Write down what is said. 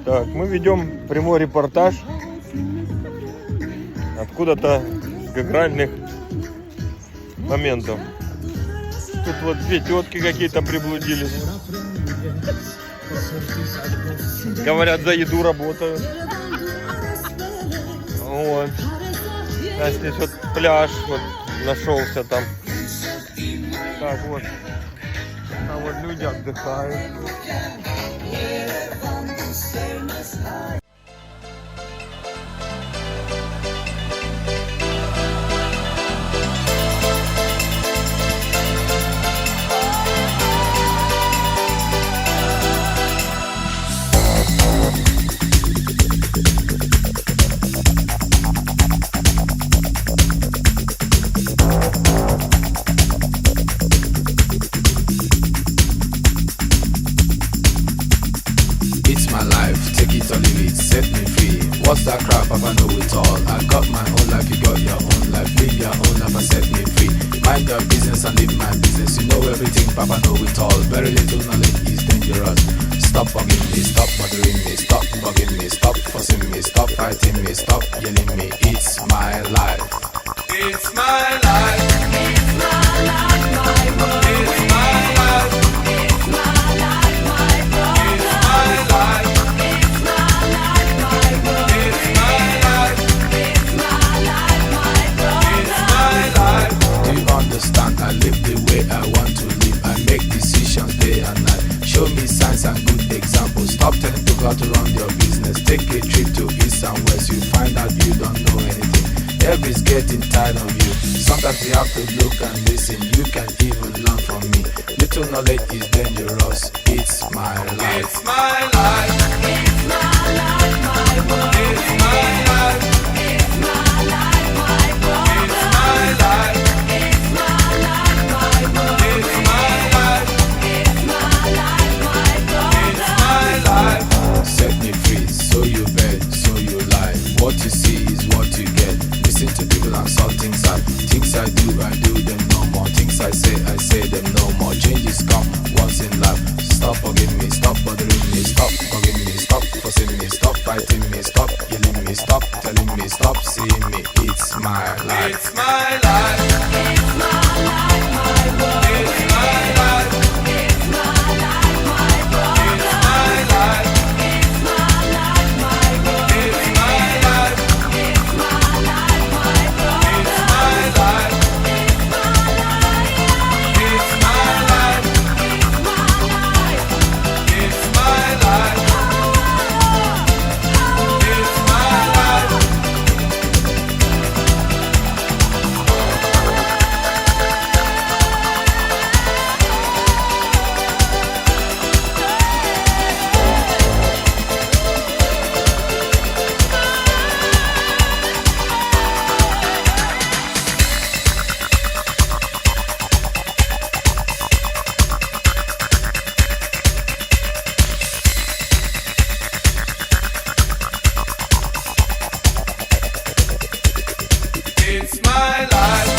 Так, мы ведем прямой репортаж откуда-то с гагральных моментов. Тут вот две тетки какие-то приблудились. Говорят, за еду работают. Вот. А здесь вот пляж вот нашелся там. Так вот. Там вот люди отдыхают. Set me free. What's that crap? I know it all. I got my own life, you got your own life. Live your own life and set me free. Mind your business and live my business. You know everything, Papa know it all. Very little knowledge is dangerous. Stop bugging me, stop bothering me, stop bugging me, stop fussing me, stop fighting me, stop yelling me. It's my life. It's my life. It's my life, my world. It's my life. It's my life, my brother. It's my life. I live the way I want to live. I make decisions day and night. Show me signs and good examples. Stop telling people how to run your business. Take a trip to east and west. You find out you don't know anything. Everybody's getting tired of you. Sometimes you have to look and listen. You can even learn from me. Little knowledge is dangerous. It's my life. It's my life. It's my life, my world. It's my life. It's my life, my brother. It's my life. Set me free, so you bet, so you lie. What you see is what you get. Listen to people and saw things I do them no more. Things I say them no more. Changes come once in life. Stop bugging me, stop bothering me, stop bugging me, stop fussing me, stop fighting me, stop yelling me, stop telling me, stop seeing me. It's my life. It's my life. It's my life, my world. It's my life. It's my life, my brother. It's my life. It's my life.